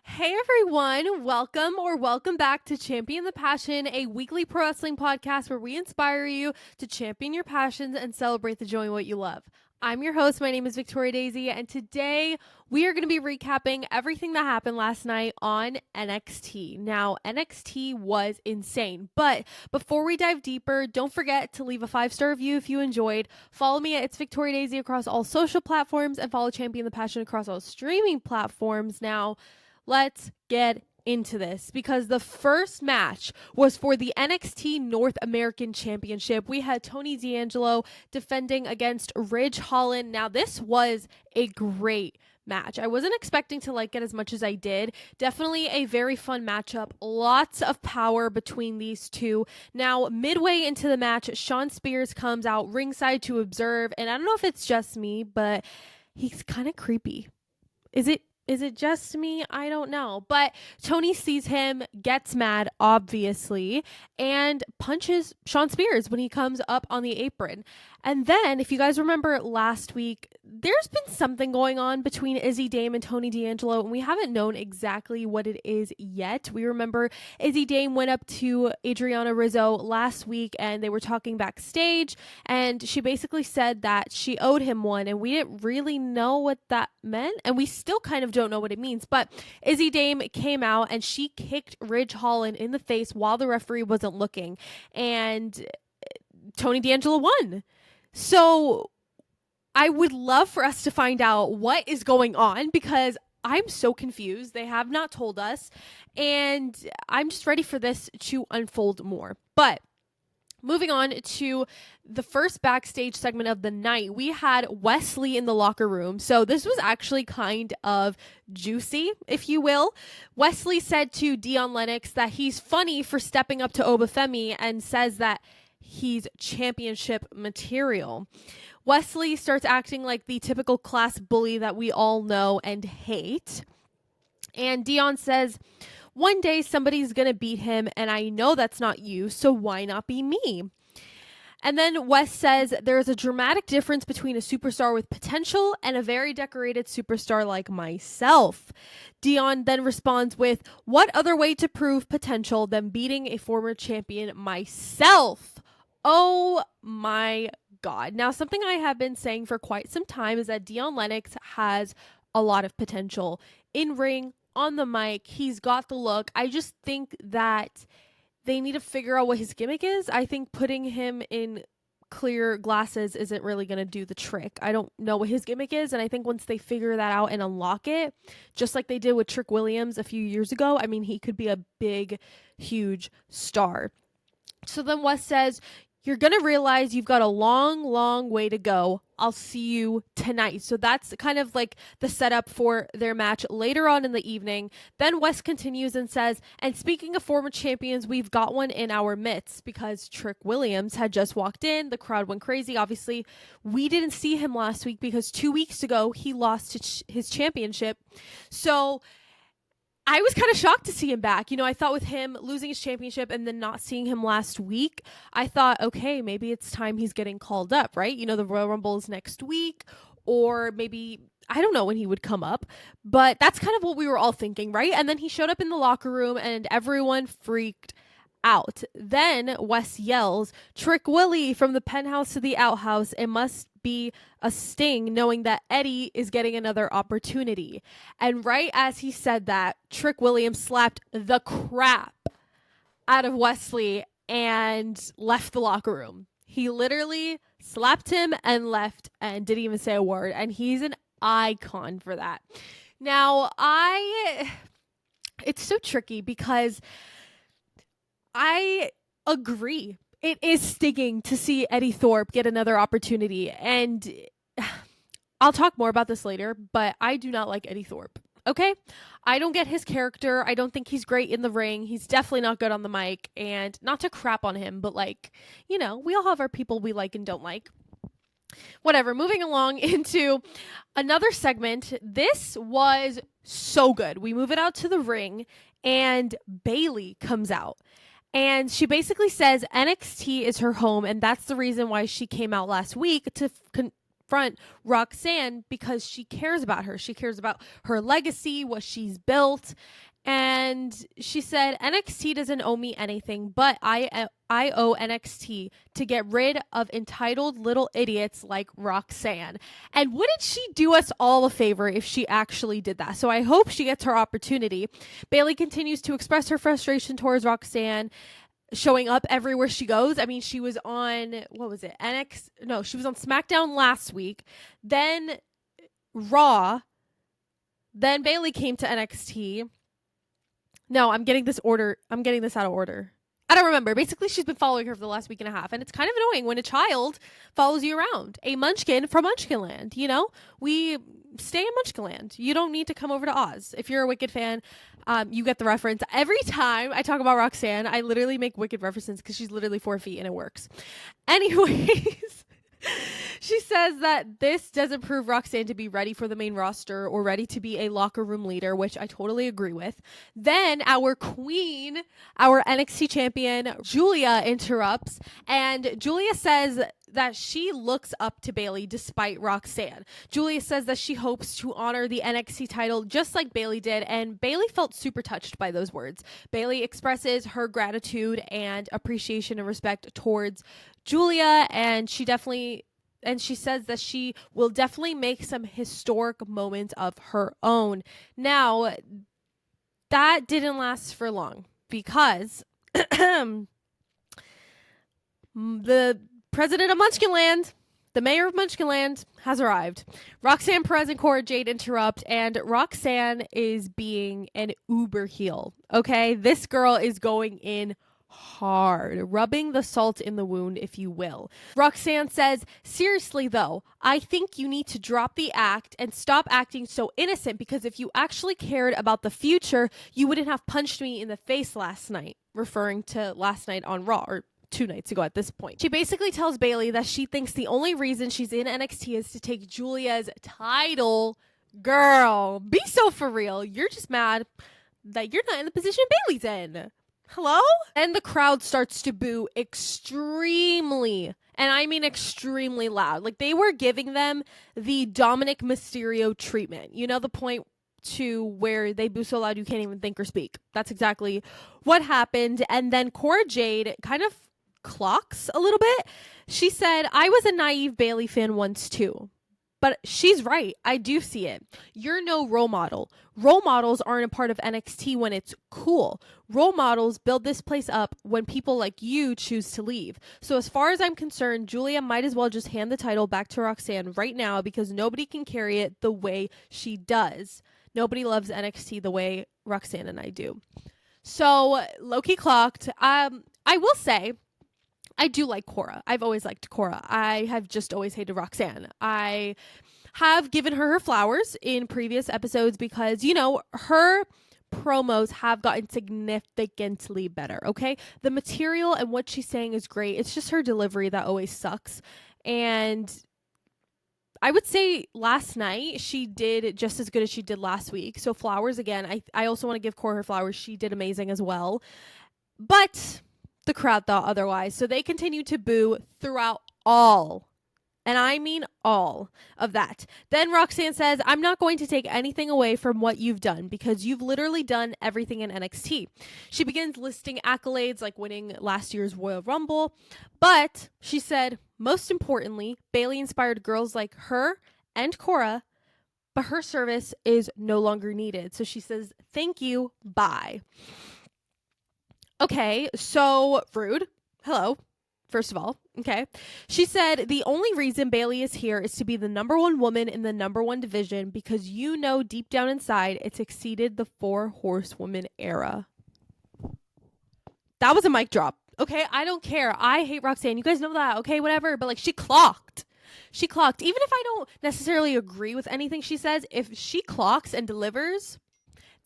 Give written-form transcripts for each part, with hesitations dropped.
Hey everyone, welcome back to Champion the Passion, a weekly pro wrestling podcast where we inspire you to champion your passions and celebrate the joy in what you love. I'm your host, my name is Victoria Daisy, and today we are going to be recapping everything that happened last night on NXT. Now, NXT was insane, but before we dive deeper, don't forget to leave a 5-star review if you enjoyed. Follow me at It's Victoria Daisy across all social platforms, and follow Champion the Passion across all streaming platforms. Now, let's get into this because the first match was for the NXT North American Championship. We had Tony D'Angelo defending against Ridge Holland. Now, this was a great match. I wasn't expecting to like it as much as I did. Definitely a very fun matchup. Lots of power between these two. Now, midway into the match, Shawn Spears comes out ringside to observe, and I don't know if it's just me, but he's kind of creepy. Is it just me? I don't know. But Tony sees him, gets mad, obviously, and punches Shawn Spears when he comes up on the apron. And then, if you guys remember last week, there's been something going on between Izzy Dame and Tony D'Angelo, and we haven't known exactly what it is yet. We remember Izzy Dame went up to Adriana Rizzo last week, and they were talking backstage, and she basically said that she owed him one, and we didn't really know what that meant, and we still kind of don't know what it means. But Izzy Dame came out, and she kicked Ridge Holland in the face while the referee wasn't looking, and Tony D'Angelo won. So I would love for us to find out what is going on because I'm so confused. They have not told us, and I'm just ready for this to unfold more. But moving on to the first backstage segment of the night, we had Wesley in the locker room. So this was actually kind of juicy, if you will. Wesley said to Dion Lennox that he's funny for stepping up to Obafemi and says that he's championship material. Wesley starts acting like the typical class bully that we all know and hate. And Dion says, one day somebody's going to beat him, and I know that's not you, so why not be me? And then Wes says there's a dramatic difference between a superstar with potential and a very decorated superstar like myself. Dion then responds with, what other way to prove potential than beating a former champion myself? Oh my God. Now, something I have been saying for quite some time is that Dion Lennox has a lot of potential in ring, on the mic. He's got the look. I just think that they need to figure out what his gimmick is. I think putting him in clear glasses isn't really going to do the trick. I don't know what his gimmick is, and I think once they figure that out and unlock it, just like they did with Trick Williams a few years ago, I mean, he could be a big, huge star. So then Wes says, you're going to realize you've got a long, long way to go. I'll see you tonight. So that's kind of like the setup for their match later on in the evening. Then Wes continues and says, and speaking of former champions, we've got one in our midst because Trick Williams had just walked in. The crowd went crazy. Obviously, we didn't see him last week because 2 weeks ago he lost his championship. So I was kind of shocked to see him back. You know, I thought with him losing his championship and then not seeing him last week, I thought, okay, maybe it's time he's getting called up, right? You know, the Royal Rumble is next week, or maybe, I don't know when he would come up, but that's kind of what we were all thinking, right? And then he showed up in the locker room and everyone freaked out. Then Wes yells, Trick Willie from the penthouse to the outhouse. It must be a sting knowing that Eddie is getting another opportunity. And right as he said that, Trick Williams slapped the crap out of Wesley and left the locker room. He literally slapped him and left and didn't even say a word. And he's an icon for that. Now, it's so tricky because I agree. It is stinging to see Eddie Thorpe get another opportunity. And I'll talk more about this later, but I do not like Eddie Thorpe. Okay? I don't get his character. I don't think he's great in the ring. He's definitely not good on the mic. And not to crap on him, but like, you know, we all have our people we like and don't like. Whatever. Moving along into another segment. This was so good. We move it out to the ring and Bayley comes out. And she basically says NXT is her home, and that's the reason why she came out last week to confront Roxanne because she cares about her. She cares about her legacy, what she's built. And she said, NXT doesn't owe me anything, but I owe NXT to get rid of entitled little idiots like Roxanne. And wouldn't she do us all a favor if she actually did that? So I hope she gets her opportunity. Bayley continues to express her frustration towards Roxanne, showing up everywhere she goes. I mean, she was on, what was it? She was on SmackDown last week, then Raw, then Bayley came to NXT. No, I'm getting this out of order. I don't remember. Basically, she's been following her for the last week and a half, and it's kind of annoying when a child follows you around. A munchkin from Munchkinland, you know? We stay in Munchkinland. You don't need to come over to Oz. If you're a Wicked fan, you get the reference. Every time I talk about Roxanne, I literally make Wicked references because she's literally 4 feet and it works. Anyways... She says that this doesn't prove Roxanne to be ready for the main roster or ready to be a locker room leader, which I totally agree with. Then our queen, our NXT champion, Julia, interrupts, and Julia says that she looks up to Bayley despite Roxanne. Julia says that she hopes to honor the NXT title just like Bayley did, and Bayley felt super touched by those words. Bayley expresses her gratitude and appreciation and respect towards Julia, and she says that she will definitely make some historic moments of her own. Now, that didn't last for long because the president of Munchkinland, the mayor of Munchkinland, has arrived. Roxanne Perez and Cora Jade interrupt, and Roxanne is being an uber heel. Okay, this girl is going in hard, rubbing the salt in the wound, if you will. Roxanne says, seriously though, I think you need to drop the act and stop acting so innocent, because if you actually cared about the future, you wouldn't have punched me in the face last night, referring to last night on Raw, or 2 nights ago at this point. She basically tells Bayley that she thinks the only reason she's in NXT is to take Julia's title. Girl, be so for real. You're just mad that you're not in the position Bayley's in. Hello? And the crowd starts to boo extremely, and I mean extremely loud. Like, they were giving them the Dominic Mysterio treatment. You know, the point to where they boo so loud you can't even think or speak. That's exactly what happened. And then Cora Jade kind of clocks a little bit. She said, I was a naive Bayley fan once too. But she's right. I do see it. You're no role model. Role models aren't a part of NXT when it's cool. Role models build this place up when people like you choose to leave. So as far as I'm concerned, Julia might as well just hand the title back to Roxanne right now, because nobody can carry it the way she does. Nobody loves NXT the way Roxanne and I do. So Loki clocked. I will say, I do like Cora. I've always liked Cora. I have just always hated Roxanne. I have given her flowers in previous episodes because, you know, her promos have gotten significantly better, okay? The material and what she's saying is great. It's just her delivery that always sucks. And I would say last night she did just as good as she did last week. So flowers again. I also want to give Cora her flowers. She did amazing as well. But the crowd thought otherwise. So they continued to boo throughout all, and I mean all of that. Then Roxanne says, I'm not going to take anything away from what you've done because you've literally done everything in NXT. She begins listing accolades like winning last year's Royal Rumble. But she said, most importantly, Bayley inspired girls like her and Cora, but her service is no longer needed. So she says, thank you, bye. Okay, so rude. Hello, first of all. Okay. She said, the only reason Bayley is here is to be the number 1 woman in the number 1 division because you know deep down inside it's exceeded the 4 horsewoman era. That was a mic drop. Okay, I don't care. I hate Roxanne. You guys know that. Okay, whatever. But like, she clocked. She clocked. Even if I don't necessarily agree with anything she says, if she clocks and delivers,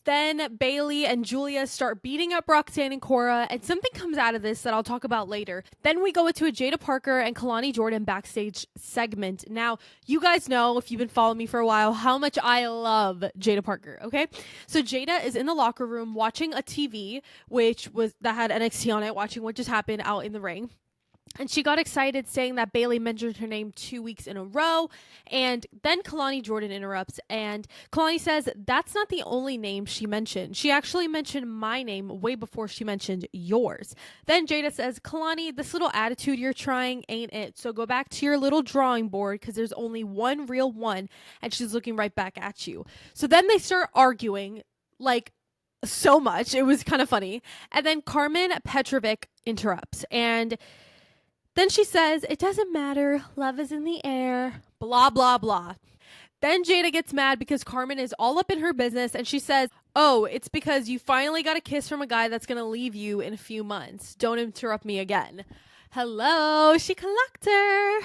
then Bayley and Julia start beating up Roxanne and Cora, and something comes out of this that I'll talk about later. Then we go into a Jada Parker and Kalani Jordan backstage segment. Now, you guys know, if you've been following me for a while, how much I love Jada Parker, okay? So Jada is in the locker room watching a TV, that had NXT on it, watching what just happened out in the ring. And she got excited saying that Bailey mentioned her name 2 weeks in a row. And then Kalani Jordan interrupts. And Kalani says, that's not the only name she mentioned. She actually mentioned my name way before she mentioned yours. Then Jada says, Kalani, this little attitude you're trying ain't it. So go back to your little drawing board because there's only one real one. And she's looking right back at you. So then they start arguing like so much. It was kind of funny. And then Carmen Petrovic interrupts. And then she says, it doesn't matter. Love is in the air. Blah, blah, blah. Then Jada gets mad because Carmen is all up in her business and she says, oh, it's because you finally got a kiss from a guy that's going to leave you in a few months. Don't interrupt me again. Hello, she clocked her.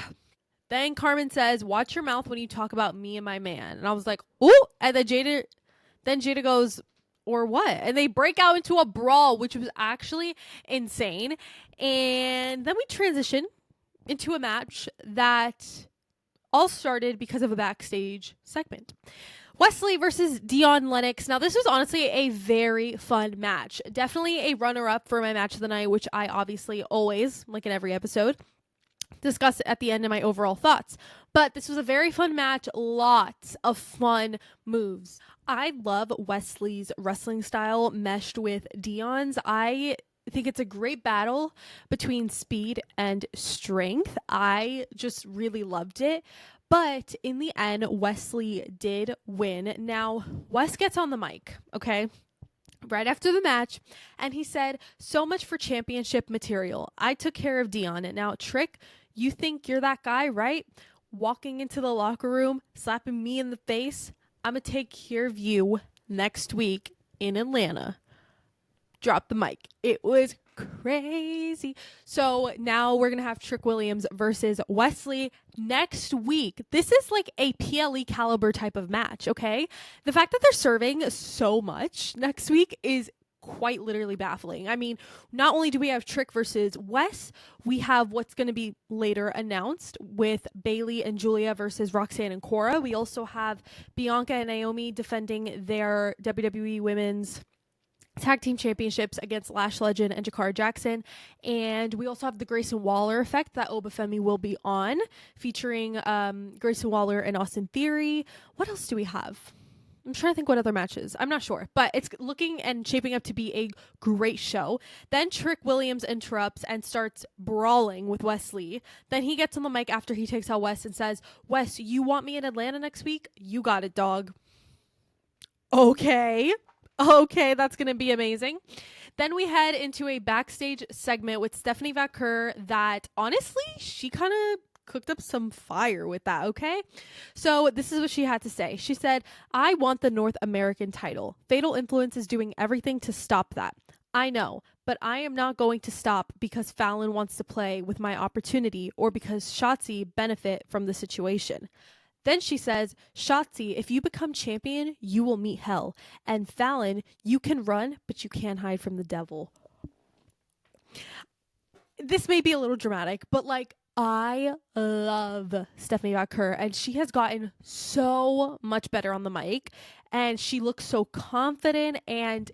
Then Carmen says, watch your mouth when you talk about me and my man. And I was like, ooh. And then Jada goes, or what? And they break out into a brawl, which was actually insane. And then we transition into a match that all started because of a backstage segment. Wesley versus Dion Lennox. Now, this was honestly a very fun match. Definitely a runner-up for my match of the night, which I obviously always, like in every episode, discuss at the end of my overall thoughts. But this was a very fun match. Lots of fun moves. I love Wesley's wrestling style meshed with Dion's. I think it's a great battle between speed and strength. I just really loved it. But in the end, Wesley did win. Now, Wes gets on the mic, okay? Right after the match, and he said, so much for championship material. I took care of Dion. And now, Trick, you think you're that guy, right? Walking into the locker room, slapping me in the face. I'm going to take care of you next week in Atlanta. Drop the mic. It was crazy. So now we're going to have Trick Williams versus Wesley next week. This is like a PLE caliber type of match, okay? The fact that they're serving so much next week is quite literally baffling. I mean, not only do we have Trick versus Wes, we have what's going to be later announced with Bailey and Julia versus Roxanne and Cora. We also have Bianca and Naomi defending their WWE Women's Tag Team Championships against Lash Legend and Jakara Jackson. And we also have the Grayson Waller effect that Obafemi will be on, featuring Grayson Waller and Austin Theory. What else do we have? I'm trying to think what other matches. I'm not sure, but it's looking and shaping up to be a great show. Then Trick Williams interrupts and starts brawling with Wesley. Then he gets on the mic after he takes out Wes and says, Wes, you want me in Atlanta next week? You got it, dog. Okay, that's going to be amazing. Then we head into a backstage segment with Stephanie Vaquer that honestly, she kind of cooked up some fire with that, okay? So this is what she had to say. She said, I want the North American title. Fatal Influence is doing everything to stop that. I know, but I am not going to stop because Fallon wants to play with my opportunity or because Shotzi benefit from the situation. Then she says, Shotzi, if you become champion, you will meet hell. And Fallon, you can run, but you can't hide from the devil. This may be a little dramatic, but like, I love Stephanie Vaquer, and she has gotten so much better on the mic, and she looks so confident, and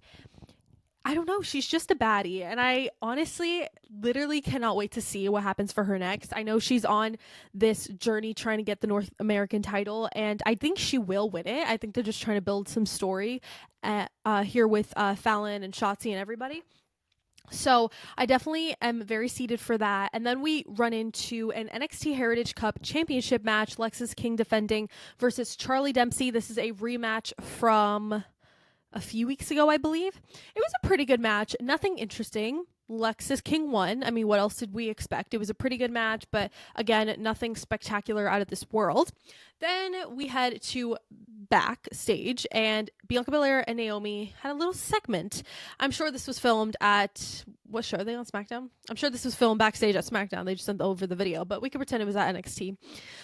I don't know, she's just a baddie, and I honestly literally cannot wait to see what happens for her next. I know she's on this journey trying to get the North American title, and I think she will win it. I think they're just trying to build some story here with Fallon and Shotzi and everybody. So I definitely am very seated for that. And then we run into an NXT Heritage Cup Championship match. Lexis King defending versus Charlie Dempsey. This is a rematch from a few weeks ago, I believe. It was a pretty good match. Nothing interesting. Lexis King won. I mean, what else did we expect? It was a pretty good match, but again, nothing spectacular out of this world. Then we head to backstage, and Bianca Belair and Naomi had a little segment. I'm sure this was filmed at, what show are they on, SmackDown? I'm sure this was filmed backstage at SmackDown. They just sent over the video, but we could pretend it was at NXT.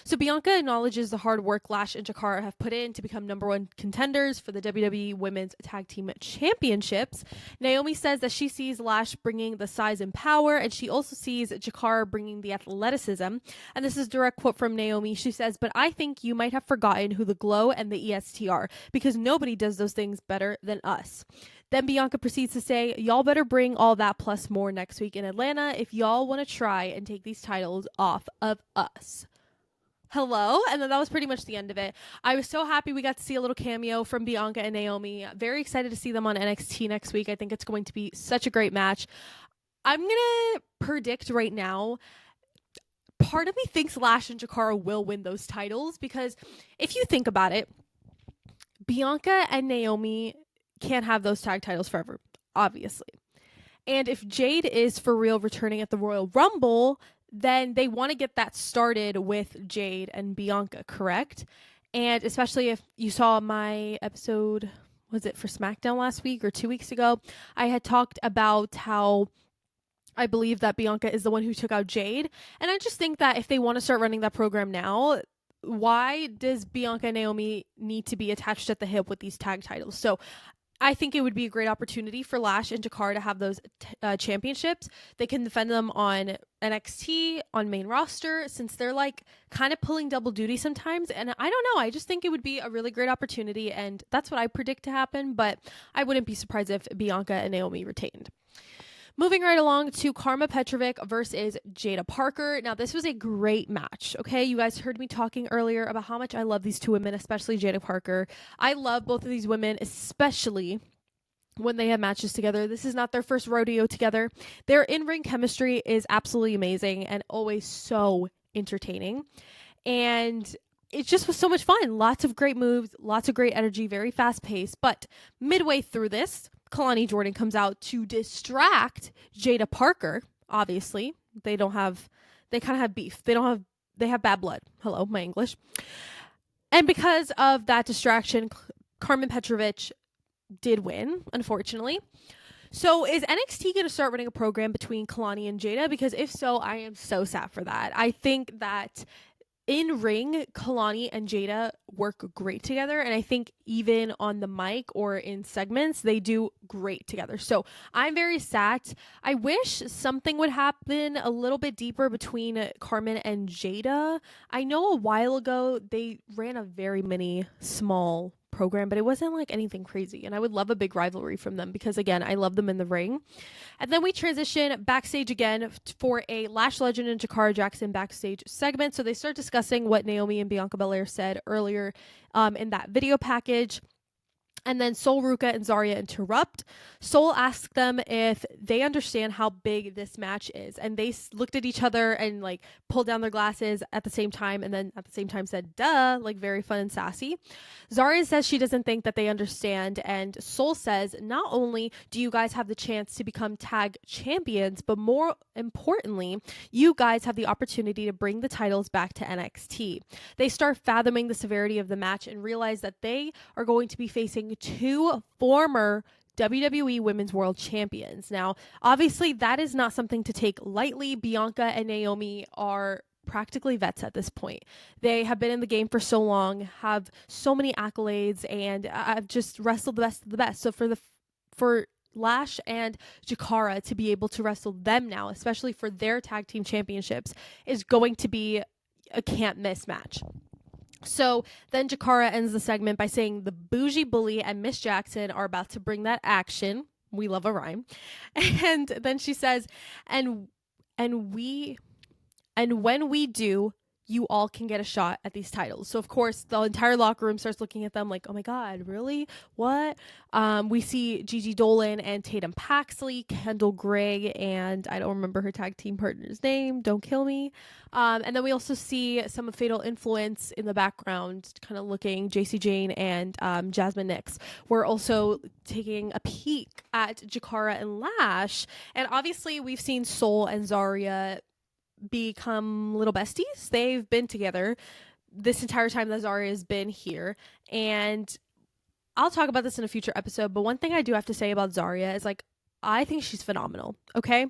So Bianca acknowledges the hard work Lash and Jakara have put in to become #1 contenders for the WWE Women's Tag Team Championships. Naomi says that she sees Lash bringing the size and power, and she also sees Jakara bringing the athleticism. And this is a direct quote from Naomi. She says, but I think you might have forgotten who the Glow and the EST are, because nobody does those things better than us. Then Bianca proceeds to say, y'all better bring all that plus us more next week in Atlanta if y'all want to try and take these titles off of us. Hello. And then that was pretty much the end of it. I was so happy we got to see a little cameo from Bianca and Naomi. Very excited to see them on NXT next week. I think it's going to be such a great match. I'm going to predict right now, part of me thinks Lash and Jakara will win those titles, because if you think about it, Bianca and Naomi can't have those tag titles forever, obviously. And if Jade is for real returning at the Royal Rumble, then they want to get that started with Jade and Bianca, correct? And especially if you saw my episode, was it for SmackDown last week or 2 weeks ago? I had talked about how I believe that Bianca is the one who took out Jade. And I just think that if they want to start running that program now, why does Bianca and Naomi need to be attached at the hip with these tag titles? So I think it would be a great opportunity for Lash and Jakara to have those championships. They can defend them on NXT, on main roster, since they're like kind of pulling double duty sometimes. And I don't know, I just think it would be a really great opportunity, and that's what I predict to happen, but I wouldn't be surprised if Bianca and Naomi retained. Moving right along to Karma Petrovic versus Jada Parker. Now, this was a great match, okay? You guys heard me talking earlier about how much I love these two women, especially Jada Parker. I love both of these women, especially when they have matches together. This is not their first rodeo together. Their in-ring chemistry is absolutely amazing and always so entertaining. And it just was so much fun. Lots of great moves, lots of great energy, very fast-paced. But midway through this, Kalani Jordan comes out to distract Jada Parker. Obviously, they kind of have beef. They have bad blood. Hello, my English. And because of that distraction, Karmen Petrovic did win, unfortunately. So is NXT going to start running a program between Kalani and Jada? Because if so, I am so sad for that. I think that in ring, Kalani and Jada work great together, and I think even on the mic or in segments, they do great together. So I'm very sad. I wish something would happen a little bit deeper between Carmen and Jada. I know a while ago they ran a very mini small program, but it wasn't like anything crazy, and I would love a big rivalry from them because, again, I love them in the ring. And then we transition backstage again for a Lash Legend and Jakara Jackson backstage segment. So they start discussing what Naomi and Bianca Belair said earlier in that video package. And then Sol, Ruka, and Zarya interrupt. Sol asks them if they understand how big this match is. And they looked at each other and like pulled down their glasses at the same time. And then at the same time said, duh, like very fun and sassy. Zarya says she doesn't think that they understand. And Sol says, not only do you guys have the chance to become tag champions, but more importantly, you guys have the opportunity to bring the titles back to NXT. They start fathoming the severity of the match and realize that they are going to be facing two former WWE Women's World Champions. Now, obviously, that is not something to take lightly. Bianca and Naomi are practically vets at this point. They have been in the game for so long, have so many accolades, and I've just wrestled the best of the best. So for Lash and Jakara to be able to wrestle them now, especially for their tag team championships, is going to be a can't miss match. So then Jakara ends the segment by saying the Bougie Bully and Miss Jackson are about to bring that action. We love a rhyme. And then she says, and when we do, you all can get a shot at these titles. So of course the entire locker room starts looking at them like, oh my God, really? What? We see Gigi Dolan and Tatum Paxley, Kendall Gray, and I don't remember her tag team partner's name. Don't kill me. And then we also see some of Fatal Influence in the background, kind of looking. JC Jane and Jasmine Nix. We're also taking a peek at Jakara and Lash. And obviously we've seen Sol and Zarya become little besties. They've been together this entire time that Zarya has been here, and I'll talk about this in a future episode, but one thing I do have to say about Zarya is, like, I think she's phenomenal, okay?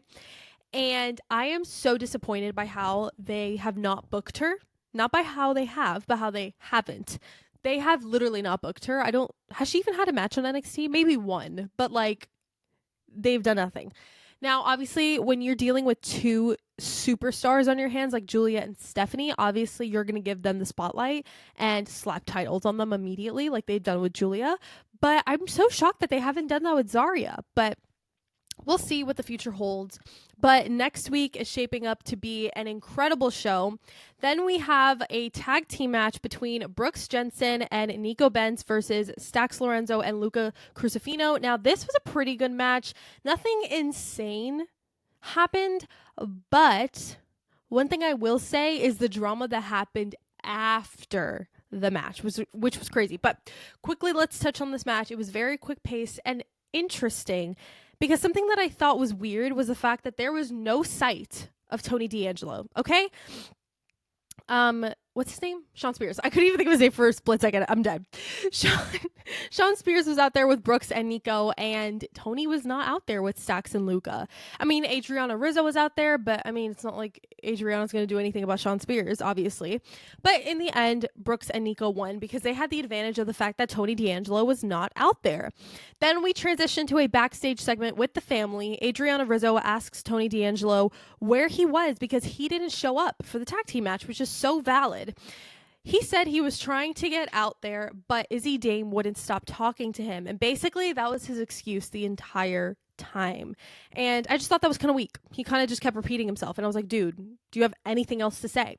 And I am so disappointed by how they have not booked her. Not by how they have, but how they haven't. They have literally not booked her. Has she even had a match on NXT? Maybe one, but like, they've done nothing. Now, obviously, when you're dealing with two superstars on your hands, like Julia and Stephanie, obviously you're going to give them the spotlight and slap titles on them immediately, like they've done with Julia. But I'm so shocked that they haven't done that with Zarya. But we'll see what the future holds. But next week is shaping up to be an incredible show. Then we have a tag team match between Brooks Jensen and Nico Benz versus Stax Lorenzo and Luca Crucifino. Now, this was a pretty good match. Nothing insane happened, but one thing I will say is the drama that happened after the match, which was crazy. But quickly, let's touch on this match. It was very quick paced and interesting, because something that I thought was weird was the fact that there was no sight of Tony D'Angelo. Okay. What's his name? Sean Spears. I couldn't even think of his name for a split second. I'm dead. Sean Spears was out there with Brooks and Nico, and Tony was not out there with Stax and Luca. I mean, Adriana Rizzo was out there, but I mean, it's not like Adriana's going to do anything about Sean Spears, obviously. But in the end, Brooks and Nico won because they had the advantage of the fact that Tony D'Angelo was not out there. Then we transition to a backstage segment with the family. Adriana Rizzo asks Tony D'Angelo where he was because he didn't show up for the tag team match, which is so valid. He said he was trying to get out there, but Izzy Dame wouldn't stop talking to him. And basically, that was his excuse the entire time. And I just thought that was kind of weak. He kind of just kept repeating himself. And I was like, dude, do you have anything else to say?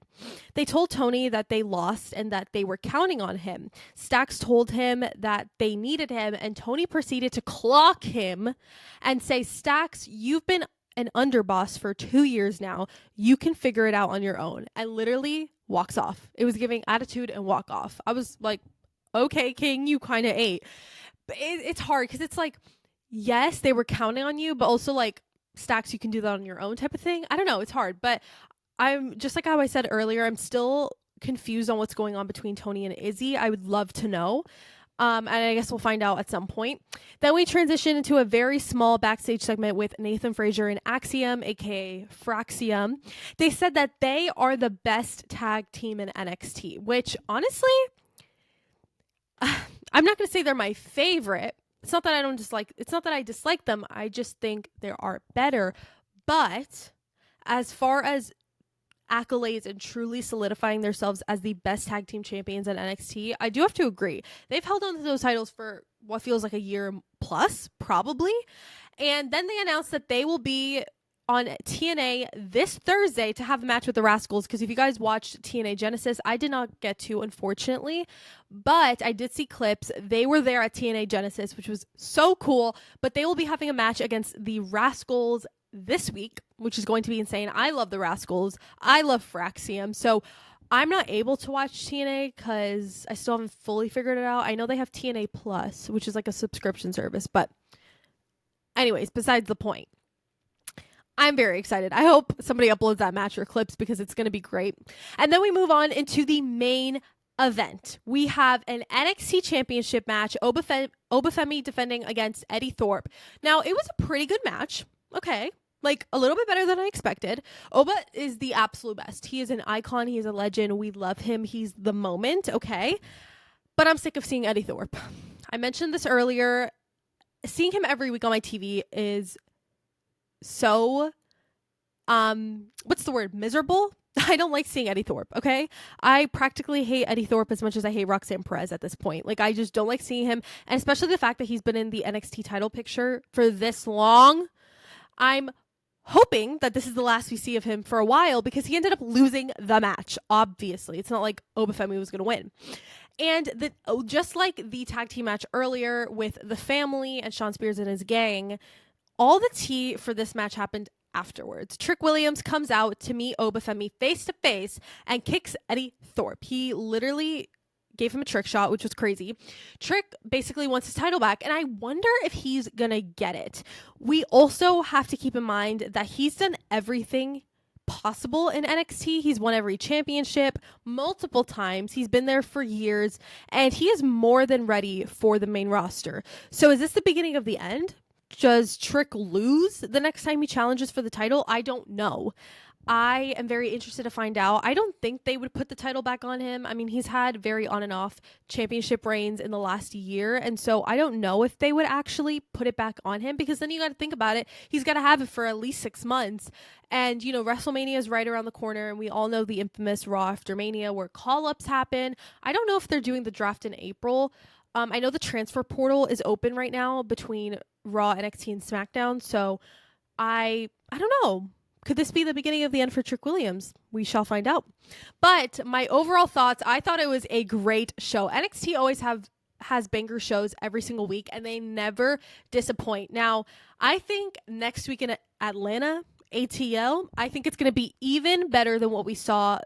They told Tony that they lost and that they were counting on him. Stax told him that they needed him, and Tony proceeded to clock him and say, Stax, you've been an underboss for 2 years now. You can figure it out on your own. And literally walks off. It was giving attitude and walk off. I was like, okay, King, you kind of ate. But it's hard because it's like, yes, they were counting on you, but also like, Stax, you can do that on your own type of thing. I don't know. It's hard. But I'm just like how I said earlier, I'm still confused on what's going on between Tony and Izzy. I would love to know. And I guess we'll find out at some point. Then we transition into a very small backstage segment with Nathan Frazier and Axiom, aka Fraxium. They said that they are the best tag team in NXT, which honestly, I'm not going to say they're my favorite. It's not that I don't dislike, it's not that I dislike them. I just think they are better. But as far as accolades and truly solidifying themselves as the best tag team champions in NXT, I do have to agree. They've held on to those titles for what feels like a year plus, probably. And then they announced that they will be on TNA this Thursday to have a match with the Rascals, because if you guys watched TNA Genesis, I did not get to, unfortunately, but I did see clips. They were there at TNA Genesis, which was so cool, but they will be having a match against the Rascals this week, which is going to be insane. I love the Rascals. I love Fraxium. So I'm not able to watch TNA because I still haven't fully figured it out. I know they have TNA Plus, which is like a subscription service, but anyways, besides the point. I'm very excited. I hope somebody uploads that match or clips because it's going to be great. And then we move on into the main event. We have an NXT championship match, Obafemi defending against Eddie Thorpe. Now, it was a pretty good match. Okay. Like a little bit better than I expected. Oba is the absolute best. He is an icon. He is a legend. We love him. He's the moment. Okay. But I'm sick of seeing Eddie Thorpe. I mentioned this earlier. Seeing him every week on my TV is so, what's the word? Miserable? I don't like seeing Eddie Thorpe, okay? I practically hate Eddie Thorpe as much as I hate Roxanne Perez at this point. Like, I just don't like seeing him, and especially the fact that he's been in the NXT title picture for this long. I'm hoping that this is the last we see of him for a while because he ended up losing the match, obviously. It's not like Obafemi was going to win. And just like the tag team match earlier with the family and Sean Spears and his gang, all the tea for this match happened afterwards. Trick Williams comes out to meet Obafemi face to face and kicks Eddie Thorpe. He literally gave him a trick shot, which was crazy. Trick basically wants his title back, and I wonder if he's gonna get it. We also have to keep in mind that he's done everything possible in NXT. He's won every championship multiple times. He's been there for years, and he is more than ready for the main roster. So is this the beginning of the end? Does Trick lose the next time he challenges for the title? I don't know. I am very interested to find out. I don't think they would put the title back on him. I mean, he's had very on and off championship reigns in the last year. And so I don't know if they would actually put it back on him, because then you got to think about it. He's got to have it for at least 6 months. And, you know, WrestleMania is right around the corner. And we all know the infamous Raw After Mania where call-ups happen. I don't know if they're doing the draft in April. I know the transfer portal is open right now between Raw, NXT, and SmackDown. So I don't know. Could this be the beginning of the end for Trick Williams? We shall find out. But my overall thoughts, I thought it was a great show. NXT always has banger shows every single week, and they never disappoint. Now, I think next week in Atlanta, ATL, I think it's going to be even better than what we saw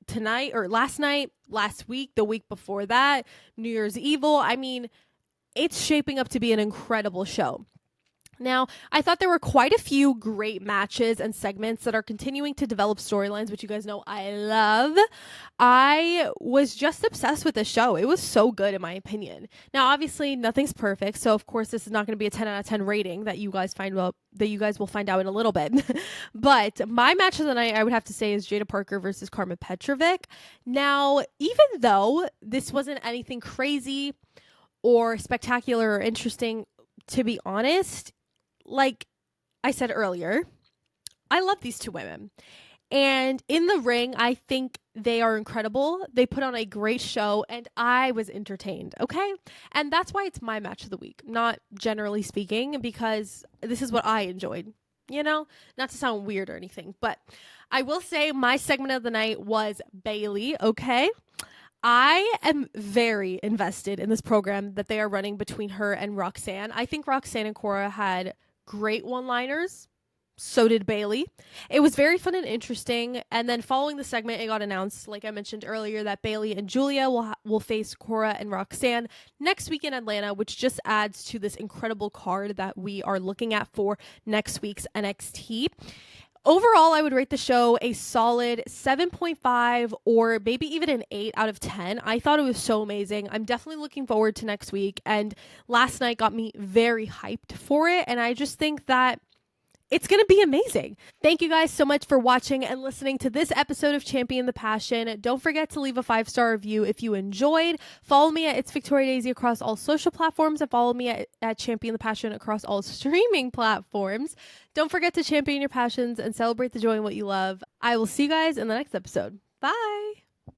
tonight or last night, last week, the week before that, New Year's Evil. I mean, it's shaping up to be an incredible show. Now, I thought there were quite a few great matches and segments that are continuing to develop storylines, which you guys know I love. I was just obsessed with this show. It was so good, in my opinion. Now, obviously, nothing's perfect, so of course, this is not going to be a 10 out of 10 rating that you guys will find out in a little bit. But my match of the night, I would have to say, is Jada Parker versus Karma Petrovic. Now, even though this wasn't anything crazy or spectacular or interesting, to be honest, like I said earlier, I love these two women. And in the ring, I think they are incredible. They put on a great show, and I was entertained, okay? And that's why it's my match of the week, not generally speaking, because this is what I enjoyed, you know? Not to sound weird or anything, but I will say my segment of the night was Bailey, okay? I am very invested in this program that they are running between her and Roxanne. I think Roxanne and Cora had great one-liners. So did Bailey. It was very fun and interesting. And then following the segment, it got announced, like I mentioned earlier, that Bailey and Julia will face Cora and Roxanne next week in Atlanta, which just adds to this incredible card that we are looking at for next week's NXT. Overall, I would rate the show a solid 7.5 or maybe even an 8 out of 10. I thought it was so amazing. I'm definitely looking forward to next week. And last night got me very hyped for it. And I just think that it's going to be amazing. Thank you guys so much for watching and listening to this episode of Champion the Passion. Don't forget to leave a 5-star review if you enjoyed. Follow me at It's Victoria Daisy across all social platforms, and follow me at Champion the Passion across all streaming platforms. Don't forget to champion your passions and celebrate the joy in what you love. I will see you guys in the next episode. Bye.